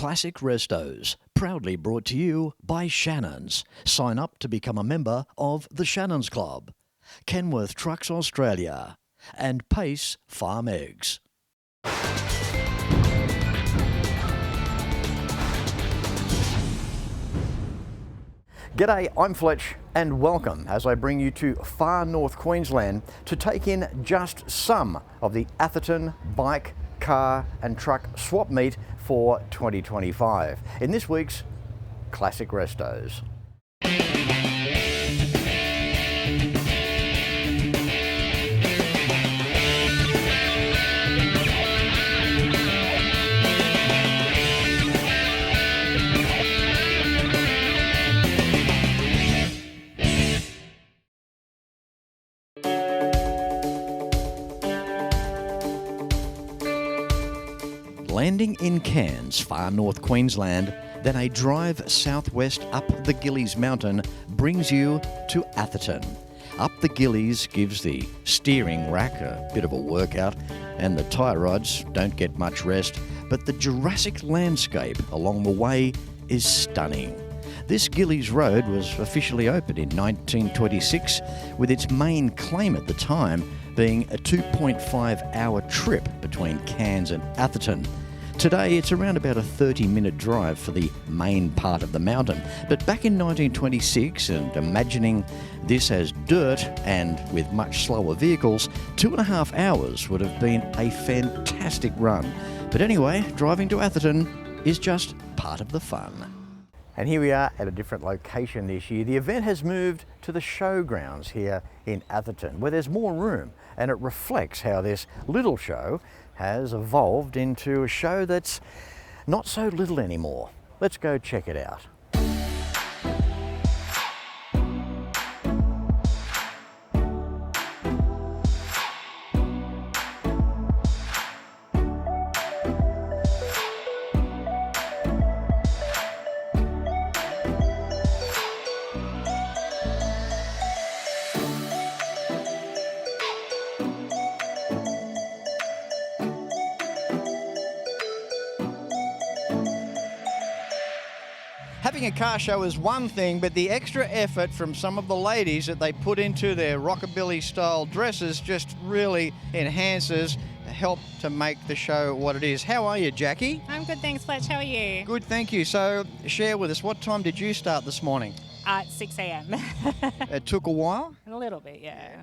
Classic Restos, proudly brought to you by Shannons. Sign up to become a member of the Shannons Club. Kenworth Trucks Australia and Pace Farm Eggs. G'day, I'm Fletch and welcome as I bring you to Far North Queensland to take in just some of the Atherton bike, car and truck swap meet for 2025 in this week's Classic Restos. Landing in Cairns, Far North Queensland, then a drive southwest up the Gillies mountain brings you to Atherton. Up the Gillies gives the steering rack a bit of a workout and the tyre rods don't get much rest, but the Jurassic landscape along the way is stunning. This Gillies Road was officially opened in 1926 with its main claim at the time being a 2.5-hour trip between Cairns and Atherton. Today it's around about a 30-minute drive for the main part of the mountain, but back in 1926, and imagining this as dirt and with much slower vehicles, 2.5 hours would have been a fantastic run. But anyway, driving to Atherton is just part of the fun. And here we are at a different location this year. The event has moved to the showgrounds here in Atherton, where there's more room, and it reflects how this little show has evolved into a show that's not so little anymore. Let's go check it out. Having a car show is one thing, but the extra effort from some of the ladies that they put into their rockabilly style dresses just really enhances, help to make the show what it is. How are you, Jackie? I'm good, thanks, Fletch. How are you? Good, thank you. So share with us, what time did you start this morning? At 6 a.m. It took a while? A little bit, yeah.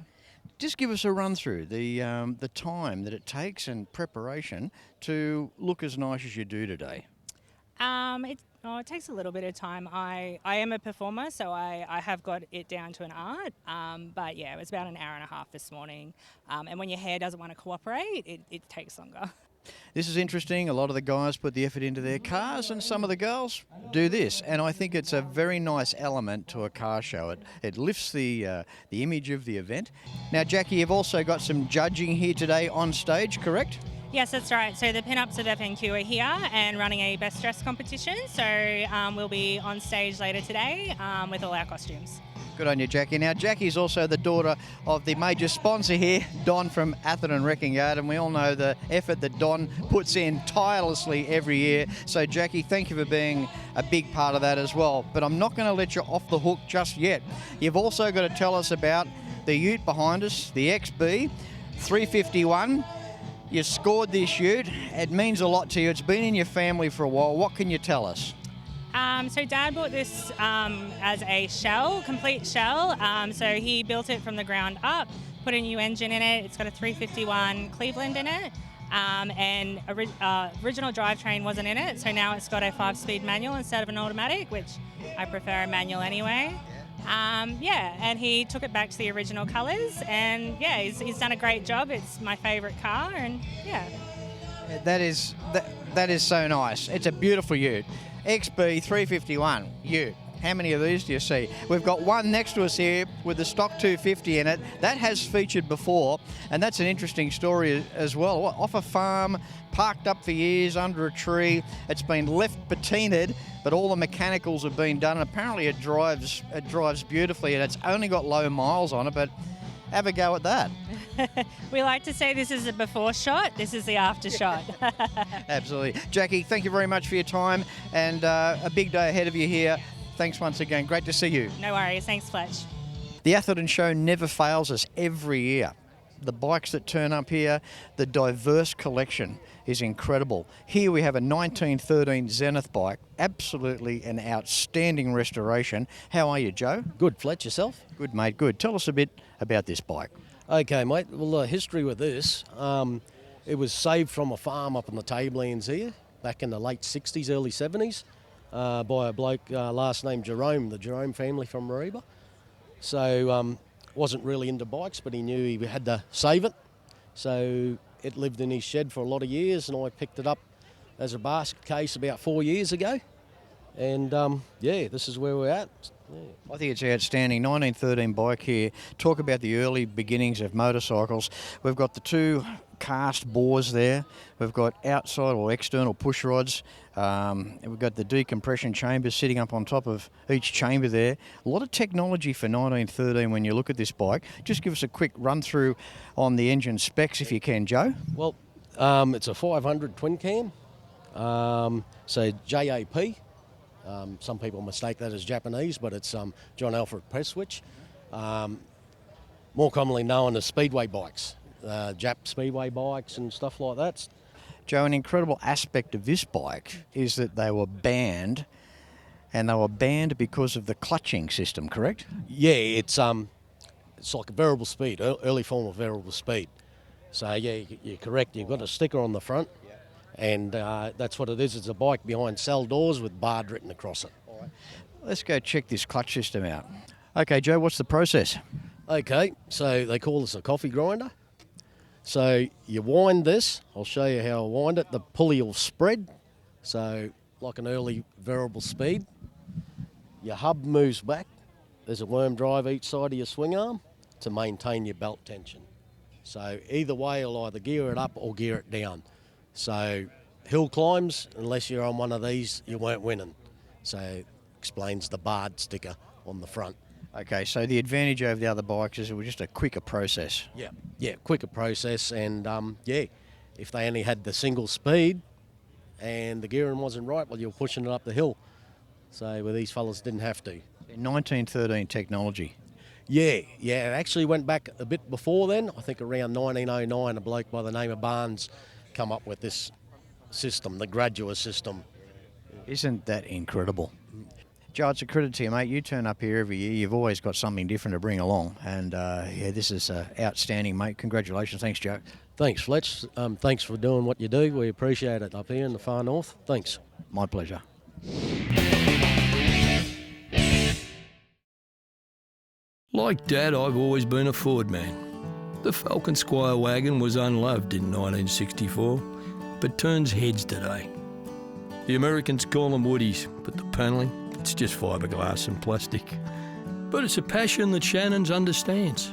Just give us a run through the time that it takes and preparation to look as nice as you do today. It takes a little bit of time. I am a performer, so I have got it down to an art. But yeah, it was about an hour and a half this morning. And when your hair doesn't want to cooperate, it takes longer. This is interesting. A lot of the guys put the effort into their cars and some of the girls do this. And I think it's a very nice element to a car show. It lifts the image of the event. Now, Jackie, you've also got some judging here today on stage, correct? Yes, that's right. So the Pinups of FNQ are here and running a best dress competition. So we'll be on stage later today with all our costumes. Good on you, Jackie. Now, Jackie's also the daughter of the major sponsor here, Don from Atherton Wrecking Yard, and we all know the effort that Don puts in tirelessly every year. So, Jackie, thank you for being a big part of that as well. But I'm not going to let you off the hook just yet. You've also got to tell us about the ute behind us, the XB 351. You scored this ute. It means a lot to you. It's been in your family for a while. What can you tell us? So Dad bought this as a shell, complete shell. So he built it from the ground up, put a new engine in it. It's got a 351 Cleveland in it. And original drivetrain wasn't in it. So now it's got a 5-speed manual instead of an automatic, which I prefer a manual anyway. And he took it back to the original colours, and yeah, he's done a great job. It's my favourite car, and yeah. That is so nice. It's a beautiful ute. XB 351 ute. How many of these do you see? We've got one next to us here with the stock 250 in it. That has featured before, and that's an interesting story as well. Off a farm, parked up for years under a tree. It's been left patinaed, but all the mechanicals have been done. And apparently it drives beautifully, and it's only got low miles on it, but have a go at that. We like to say this is a before shot, this is the after shot. Absolutely. Jackie, thank you very much for your time, and a big day ahead of you here. Thanks once again. Great to see you. No worries. Thanks, Fletch. The Atherton show never fails us every year. The bikes that turn up here, the diverse collection is incredible. Here we have a 1913 Zenith bike, absolutely an outstanding restoration. How are you, Joe? Good, Fletch, yourself? Good, mate, good. Tell us a bit about this bike. Okay, mate. Well, the history with this, it was saved from a farm up in the Tablelands here back in the late 60s, early 70s by a bloke last name Jerome, the Jerome family from Mareeba. So wasn't really into bikes, but he knew he had to save it. So it lived in his shed for a lot of years, and I picked it up as a basket case about 4 years ago. And yeah, this is where we're at. Yeah. I think it's outstanding. 1913 bike here. Talk about the early beginnings of motorcycles. We've got the two cast bores there. We've got outside or external push rods. We've got the decompression chambers sitting up on top of each chamber there. A lot of technology for 1913 when you look at this bike. Just give us a quick run through on the engine specs if you can, Joe. Well, it's a 500 twin cam, so JAP. Some people mistake that as Japanese, but it's John Alfred press switch. More commonly known as speedway bikes, Jap speedway bikes and stuff like that. Joe, an incredible aspect of this bike is that they were banned, and they were banned because of the clutching system, correct? Yeah, it's like a variable speed, early form of variable speed. So yeah, you're correct. You've got a sticker on the front. And that's what it is. It's a bike behind cell doors with BARD written across it. All right. Let's go check this clutch system out. Okay, Joe, what's the process? Okay, so they call this a coffee grinder. So you wind this. I'll show you how I wind it. The pulley will spread, so like an early variable speed. Your hub moves back. There's a worm drive each side of your swing arm to maintain your belt tension. So either way, you'll either gear it up or gear it down. So hill climbs, unless you're on one of these, you weren't winning. So explains the BARD sticker on the front. Okay, so the advantage over the other bikes is it was just a quicker process. Yeah, quicker process, and yeah, if they only had the single speed and the gearing wasn't right, well, you're pushing it up the hill. So well, these fellas didn't have to. 1913 technology. Yeah, it actually went back a bit before then. I think around 1909, a bloke by the name of Barnes come up with this system, the graduate system. Isn't that incredible? Joe, it's a credit to you, mate. You turn up here every year. You've always got something different to bring along. And, yeah, this is outstanding, mate. Congratulations. Thanks, Joe. Thanks, Fletch. Thanks for doing what you do. We appreciate it up here in the far north. Thanks. My pleasure. Like Dad, I've always been a Ford man. The Falcon Squire wagon was unloved in 1964, but turns heads today. The Americans call them woodies, but the panelling, it's just fiberglass and plastic. But it's a passion that Shannons understands,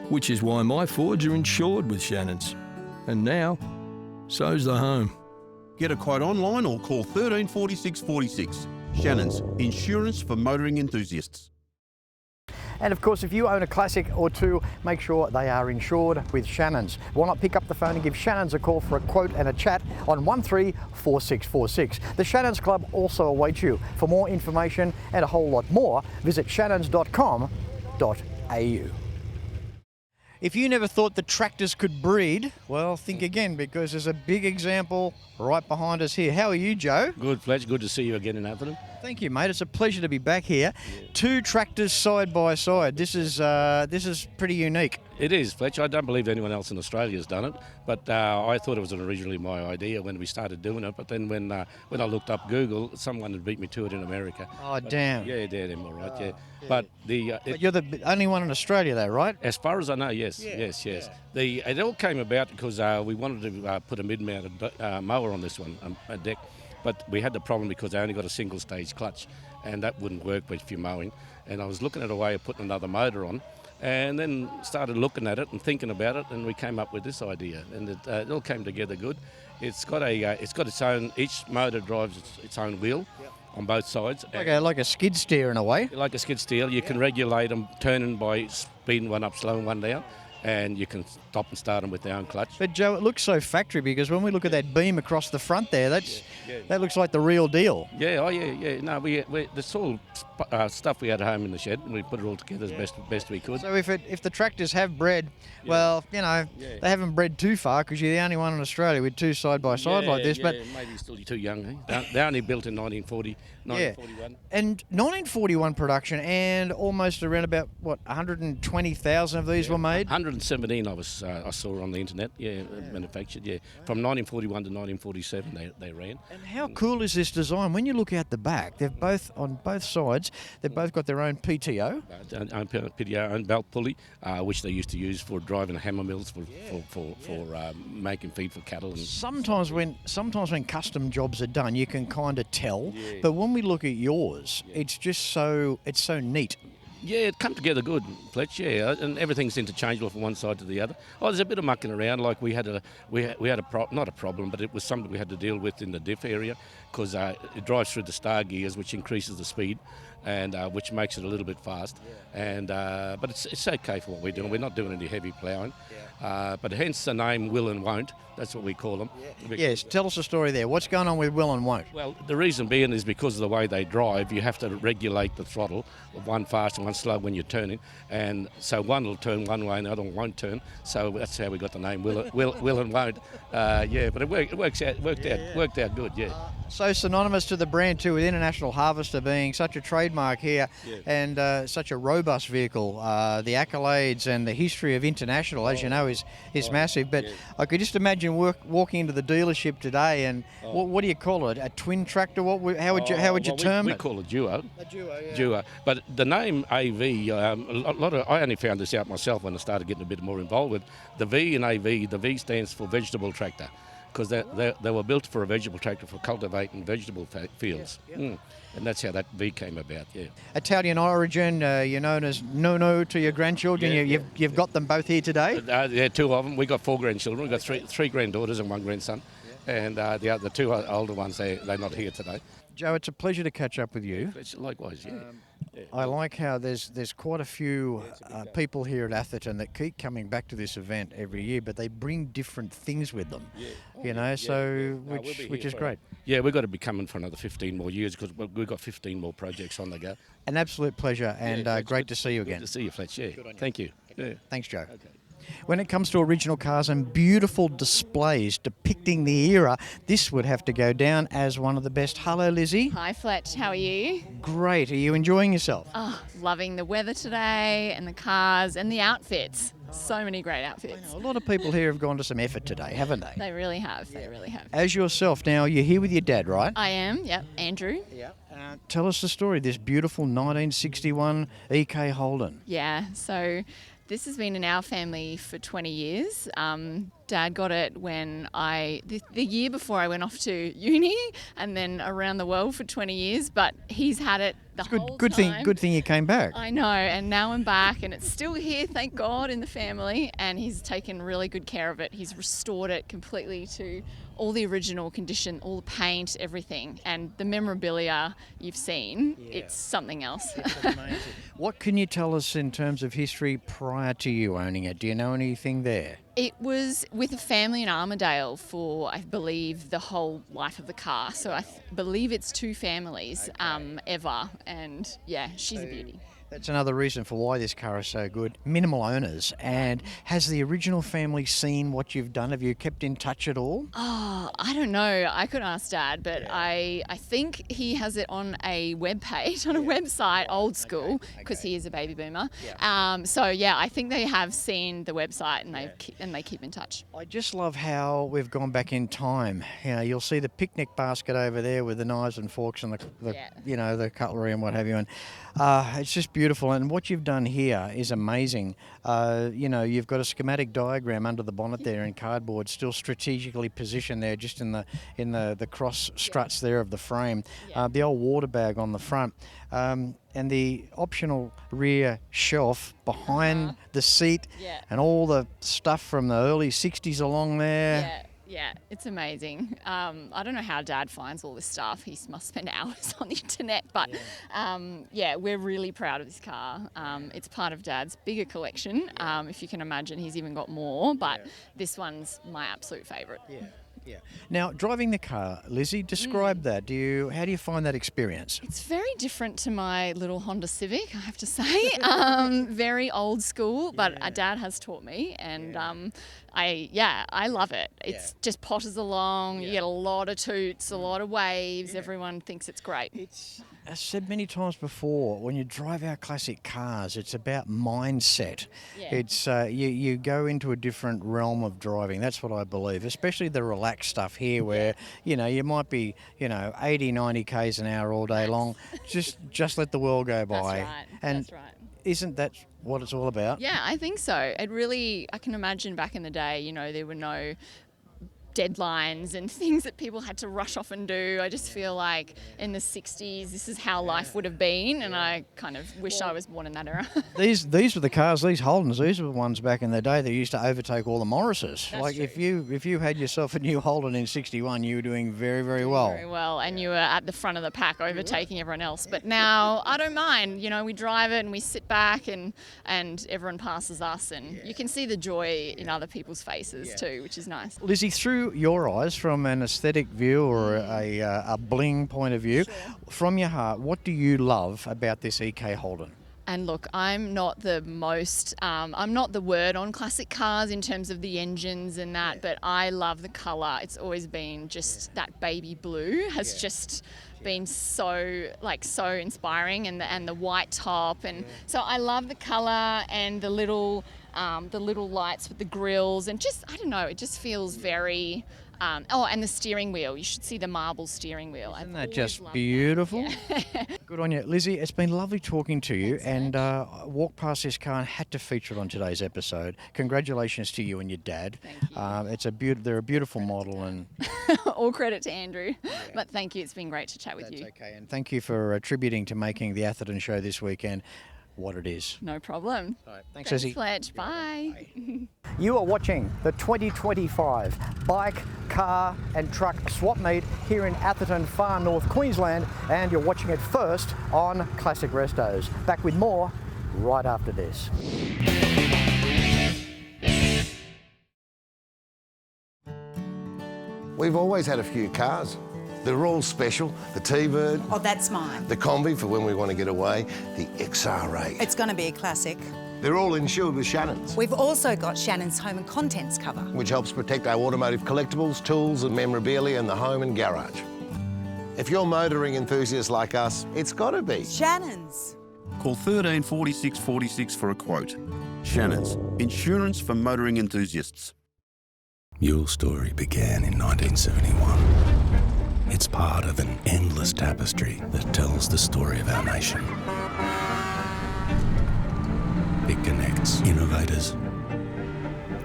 which is why my Fords are insured with Shannons. And now, so's the home. Get a quote online or call 13 46 46. Shannons, insurance for motoring enthusiasts. And of course, if you own a classic or two, make sure they are insured with Shannons. Why not pick up the phone and give Shannons a call for a quote and a chat on 134646. The Shannons Club also awaits you. For more information and a whole lot more, visit shannons.com.au. If you never thought that tractors could breed, well, think again, because there's a big example right behind us here. How are you, Joe? Good, Fletch. Good to see you again in Atherton. Thank you, mate. It's a pleasure to be back here. Yeah. Two tractors side by side. This is pretty unique. It is, Fletch. I don't believe anyone else in Australia has done it, but I thought it was originally my idea when we started doing it. But then when I looked up Google, someone had beat me to it in America. Oh, damn. Yeah, damn, all right, yeah. But but you're the only one in Australia, though, right? As far as I know, yes, yes. Yeah. It all came about because we wanted to put a mid-mounted mower on this one, a deck. But we had the problem because I only got a single-stage clutch, and that wouldn't work if you're mowing. And I was looking at a way of putting another motor on, and then started looking at it and thinking about it, and we came up with this idea, and it all came together good. It's got its own. Each motor drives its own wheel on both sides. Like a skid steer in a way. Like a skid steer, you can regulate them turning by speeding one up, slowing one down. and you can stop and start them with their own clutch. But Joe, it looks so factory because when we look at that beam across the front there, that looks like the real deal. Yeah, oh yeah. No, that's all stuff we had at home in the shed, and we put it all together as best we could. So if the tractors have bred, well, you know, they haven't bred too far because you're the only one in Australia with two side by side like this. But maybe still too young. Eh? They're only built in 1941. And 1941 production, and almost around about 120,000 of these were made. 117 I saw on the internet. Manufactured. Yeah, from 1941 to 1947 they ran. And how cool is this design? When you look out the back, they've both on both sides. They've both got their own PTO. Own PTO, own belt pulley, which they used to use for driving hammer mills for making feed for cattle. And sometimes when custom jobs are done, you can kind of tell. Yeah. But when we look at yours, it's just so neat. Yeah, it come together good, Fletch. Yeah, and everything's interchangeable from one side to the other. Oh, there's a bit of mucking around. Like we had not a problem, but it was something we had to deal with in the diff area because it drives through the star gears, which increases the speed, and which makes it a little bit fast. And but it's okay for what we're doing. We're not doing any heavy ploughing. But hence the name Will and Won't. That's what we call them. Yes, tell us a story there. What's going on with Will and Won't? Well, the reason being is because of the way they drive, you have to regulate the throttle, one fast and one slow when you're turning, and so one will turn one way and the other one won't turn. So that's how we got the name Will and Won't. But it worked out good. Yeah. So synonymous to the brand too, with International Harvester being such a trademark here, and such a robust vehicle. The accolades and the history of International, as you know, is massive. But I could just imagine walking into the dealership today, and what do you call it? A twin tractor? How would you term it? We call it duo. A duo, yeah. Duo. But the name AV, I only found this out myself when I started getting a bit more involved with the V in AV. The V stands for vegetable tractor, because they were built for a vegetable tractor for cultivating vegetable fields. And that's how that V came about, Italian origin, you're known as Nono to your grandchildren. You've got them both here today? Two of them. We've got 4 grandchildren. We've got three granddaughters and 1 grandson. And the 2 older ones, they're not here today. Joe, it's a pleasure to catch up with you. Likewise, I like how there's quite a few people here at Atherton that keep coming back to this event every year, but they bring different things with them. Which is great. Yeah, we've got to be coming for another 15 more years because we've got 15 more projects on the go. An absolute pleasure, and great to see you again. Good to see you, Fletch. Thank you. Thanks, Joe. Okay. When it comes to original cars and beautiful displays depicting the era, this would have to go down as one of the best. Hello, Lizzie. Hi, Fletch. How are you? Great. Are you enjoying yourself? Oh, loving the weather today and the cars and the outfits. So many great outfits. A lot of people here have gone to some effort today, haven't they? They really have. They really have. As yourself, now you're here with your dad, right? I am. Yep. Andrew. Yeah. Tell us the story. This beautiful 1961 EK Holden. Yeah. So this has been in our family for 20 years. Dad got it when the year before I went off to uni, and then around the world for 20 years, but he's had it the whole time. Good thing you came back. I know, and now I'm back, and it's still here, thank God, in the family, and he's taken really good care of it. He's restored it completely to all the original condition, all the paint, everything, and the memorabilia you've seen, it's something else. It's amazing. What can you tell us in terms of history prior to you owning it? Do you know anything there? It was with a family in Armidale for, I believe, the whole life of the car. So I believe it's 2 families ever. And yeah, she's a beauty. That's another reason for why this car is so good. Minimal owners. And has the original family seen what you've done? Have you kept in touch at all? Oh, I don't know. I could ask Dad, but I think he has it on a web page, on a website, old school, because he is a baby boomer. So yeah, I think they have seen the website and they keep in touch. I just love how we've gone back in time. You know, you'll see the picnic basket over there with the knives and forks and the cutlery and what have you. And it's just beautiful, and what you've done here is amazing. You've got a schematic diagram under the bonnet there in cardboard, still strategically positioned there, just in the cross struts there of the frame. The old water bag on the front, and the optional rear shelf behind the seat, and all the stuff from the early '60s along there. Yeah, it's amazing. I don't know how Dad finds all this stuff. He must spend hours on the internet, but yeah, we're really proud of this car. It's part of Dad's bigger collection. If you can imagine, he's even got more, but this one's my absolute favourite. Yeah. Now, driving the car, Lizzie, describe that. How do you find that experience? It's very different to my little Honda Civic, I have to say. Very old school, but Dad has taught me, and I love it. It's just potters along. You get a lot of toots, a lot of waves. Everyone thinks it's great. It's, as said many times before, when you drive our classic cars, it's about mindset. Yeah. It's you go into a different realm of driving. That's what I believe, especially the relaxed stuff here where, you might be, 80, 90 k's an hour all day long. Just let the world go by. That's right. And That's right. isn't that what it's all about? Yeah, I think so. I can imagine back in the day, there were no deadlines and things that people had to rush off and do. I just feel like in the 60s, this is how life would have been, and I kind of wish I was born in that era. These were the cars, these Holdens, these were the ones back in the day that used to overtake all the Morrises. That's true. If you had yourself a new Holden in 61, you were doing very, very well. Very well, and you were at the front of the pack overtaking everyone else. But now I don't mind. We drive it and we sit back and everyone passes us, and you can see the joy in other people's faces too, which is nice. Lizzie, through your eyes, from an aesthetic view or a bling point of view, from your heart, what do you love about this EK Holden? And look, I'm not the word on classic cars in terms of the engines and that, but I love the colour. It's always been just that baby blue has just been so inspiring, and the white top, and so I love the colour and the little lights with the grills, and just, I don't know, it just feels very. And the steering wheel. You should see the marble steering wheel. Isn't that just beautiful? Yeah. Good on you. Lizzie, it's been lovely talking to you. Thanks, and walk past this car and had to feature it on today's episode. Congratulations to you and your dad. Thank you. They're a beautiful model. And all credit to Andrew. But thank you. It's been great to chat with you. That's okay. And thank you for attributing to making the Atherton show this weekend what it is. No problem. All right. Thanks, Lizzie. Fletch. Bye. You are watching the 2025 Bike, Car and Truck Swap Meet here in Atherton, Far North Queensland, and you're watching it first on Classic Restos. Back with more right after this. We've always had a few cars. They're all special. The T-Bird. Oh, that's mine. The Combi for when we want to get away. The XR8. It's going to be a classic. They're all insured with Shannons, We've also got Shannons Home and Contents cover. which helps protect our automotive collectibles, tools and memorabilia in the home and garage. If you're motoring enthusiasts like us, it's got to be. Shannons. Call 13 46 46 for a quote. Shannons, insurance for motoring enthusiasts. Your story began in 1971. It's part of an endless tapestry that tells the story of our nation. It connects innovators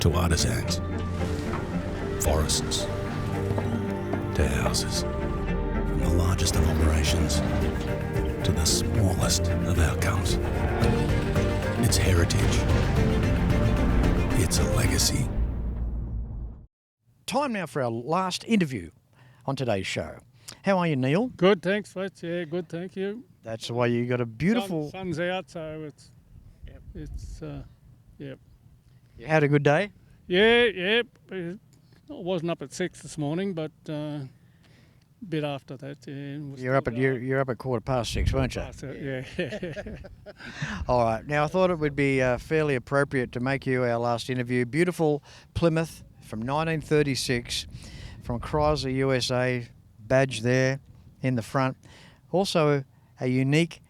to artisans, forests to houses, from the largest of operations to the smallest of outcomes. It's heritage. It's a legacy. Time now for our last interview on today's show. How are you, Neil? Good, thanks, Fletch. Yeah, good, thank you. That's the way you got a beautiful... Sun's out, so it's You had a good day? Yeah. I wasn't up at 6 this morning, but a bit after that. Yeah, You're up at 6:15, weren't you? Yeah. All right. Now, I thought it would be fairly appropriate to make you our last interview. Beautiful Plymouth from 1936, from Chrysler USA, badge there in the front. Also, a unique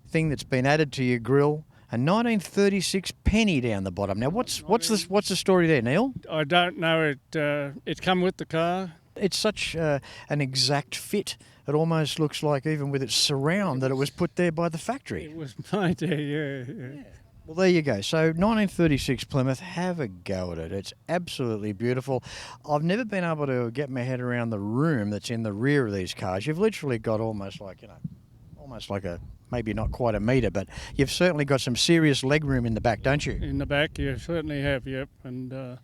thing that's been added to your grille, a 1936 penny down the bottom. Now, what's the story there, Neil? I don't know. It come with the car. It's such an exact fit. It almost looks like, even with its surround, that it was put there by the factory. It was made there, yeah. Well, there you go. So 1936 Plymouth, have a go at it. It's absolutely beautiful. I've never been able to get my head around the room that's in the rear of these cars. You've literally got almost like a, maybe not quite a metre, but you've certainly got some serious leg room in the back, don't you? In the back, you certainly have, yep. And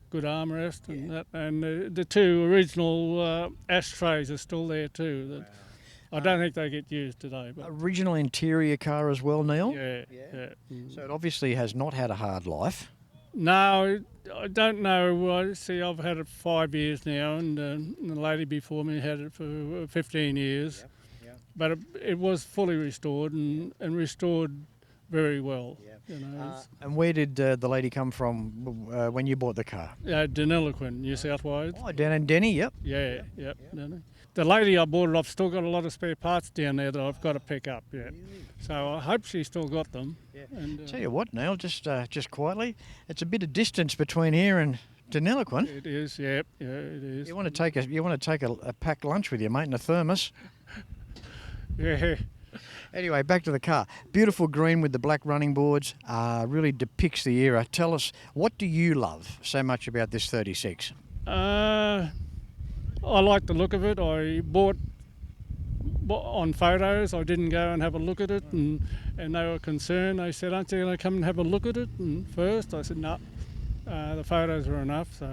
good armrest and that. And the two original ashtrays are still there too. That I don't think they get used today. But Original interior car as well, Neil? yeah. So it obviously has not had a hard life. No, I don't know. See, I've had it 5 years now, and the lady before me had it for 15 years. But it was fully restored and restored very well. You know, And where did the lady come from when you bought the car? Deniliquin, New South Wales. Oh, down in Denny, yep. Yeah. The lady I bought it off still got a lot of spare parts down there that I've got to pick up yet. So I hope she's still got them. And, Tell you what, Neil, just quietly, it's a bit of distance between here and Deniliquin. It is, yeah, it is. You want to take a packed lunch with you, mate, in a thermos. Yeah. Anyway, back to the car. Beautiful green with the black running boards. Really depicts the era. Tell us, what do you love so much about this 36? I like the look of it. I bought on photos. I didn't go and have a look at it, and they were concerned. They said, "Aren't you going to come and have a look at it?" And first, I said, "No, the photos were enough." So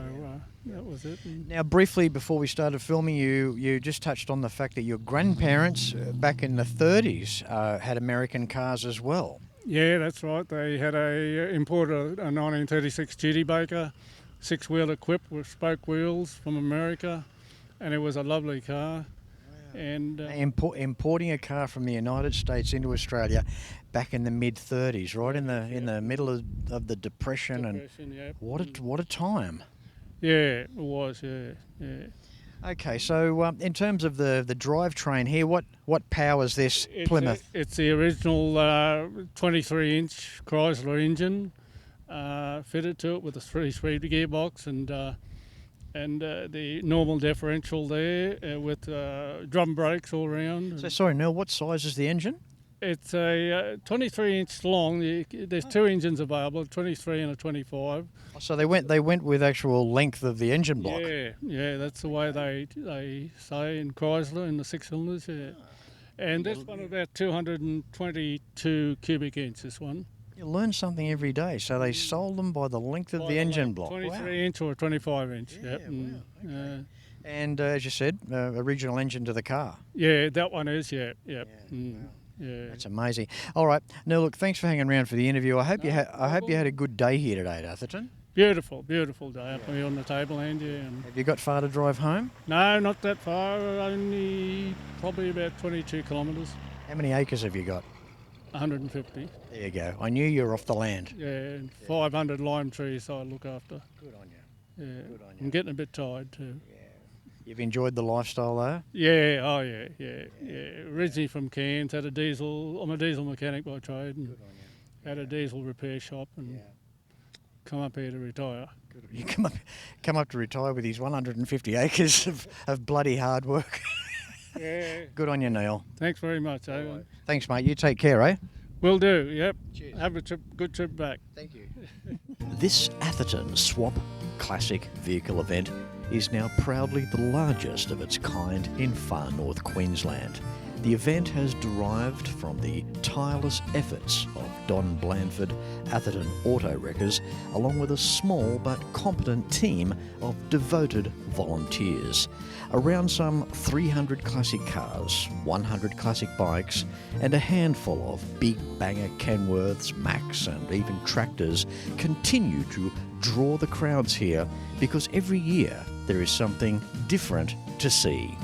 that was it. Now, briefly before we started filming, you just touched on the fact that your grandparents back in the 30s had American cars as well. Yeah, that's right. They had imported a 1936 Studebaker, 6-wheel equipped with spoke wheels from America, and it was a lovely car. And importing a car from the United States into Australia back in the mid-30s, right in the middle of the Depression yeah. What a time. Yeah, it was. Yeah. Okay, so in terms of the drivetrain here, what powers this Plymouth? It's the original 23-inch Chrysler engine fitted to it with a 3-speed gearbox and the normal differential there with drum brakes all around. So sorry, Neil, what size is the engine? It's a 23-inch long. There's two engines available, a 23 and a 25. So they went with actual length of the engine block. Yeah, that's the way they say in Chrysler in the 6-cylinders. Yeah, and this one about 222 cubic inch. This one. You learn something every day. So they sold them by the length of the engine block. 23-inch or a 25-inch. Yeah, wow. And as you said, original engine to the car. Yeah, that one is. Yeah. Yeah. That's amazing. All right, Neil. Look, thanks for hanging around for the interview. I hope you had a good day here today at Atherton. Beautiful day up here on the table, Andy. And have you got far to drive home? No, not that far. Only probably about 22 kilometres. How many acres have you got? 150. There you go. I knew you were off the land. Yeah, and 500 lime trees I look after. Good on you. Yeah, good on you. I'm getting a bit tired too. Yeah. You've enjoyed the lifestyle though? Yeah, oh yeah. Originally from Cairns, I'm a diesel mechanic by trade, and had a diesel repair shop, and come up here to retire. Good. You come up to retire with these 150 acres of bloody hard work. Yeah. Good on you, Neil. Thanks very much, eh? Right. Thanks, mate. You take care, eh? Will do, yep. Cheers. Have a good trip back. Thank you. This Atherton Swap Classic Vehicle event is now proudly the largest of its kind in far north Queensland. The event has derived from the tireless efforts of Don Blandford, Atherton Auto Wreckers, along with a small but competent team of devoted volunteers. Around some 300 classic cars, 100 classic bikes, and a handful of big banger Kenworths, Macs, and even tractors continue to draw the crowds here because every year there is something different to see.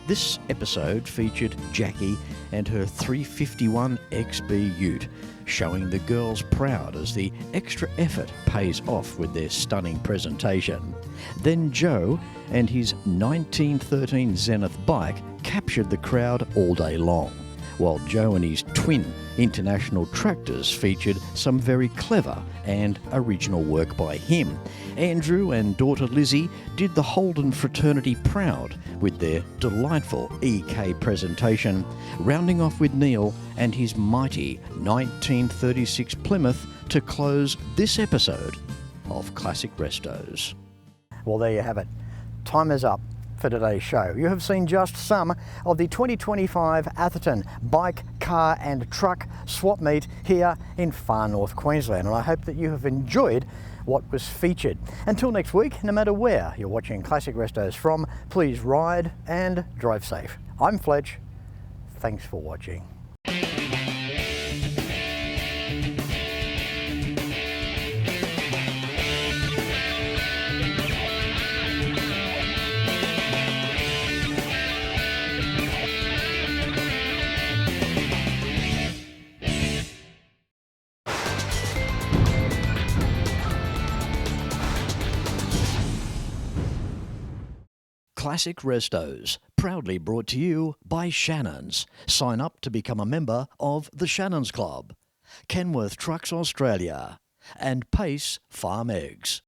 This episode featured Jackie and her 351 XB Ute, showing the girls proud as the extra effort pays off with their stunning presentation. Then Joe and his 1913 Zenith bike captured the crowd all day long, while Joe and his twin International tractors featured some very clever and original work by him. Andrew and daughter Lizzie did the Holden fraternity proud with their delightful EK presentation, rounding off with Neil and his mighty 1936 Plymouth to close this episode of Classic Restos. Well, there you have it. Time is up. for today's show. You have seen just some of the 2025 Atherton bike, car and truck swap meet here in Far North Queensland, and I hope that you have enjoyed what was featured. Until next week, no matter where you're watching Classic Restos from, please ride and drive safe. I'm Fletch. Thanks for watching. Classic Restos, proudly brought to you by Shannons. Sign up to become a member of the Shannons Club. Kenworth Trucks Australia and Pace Farm Eggs.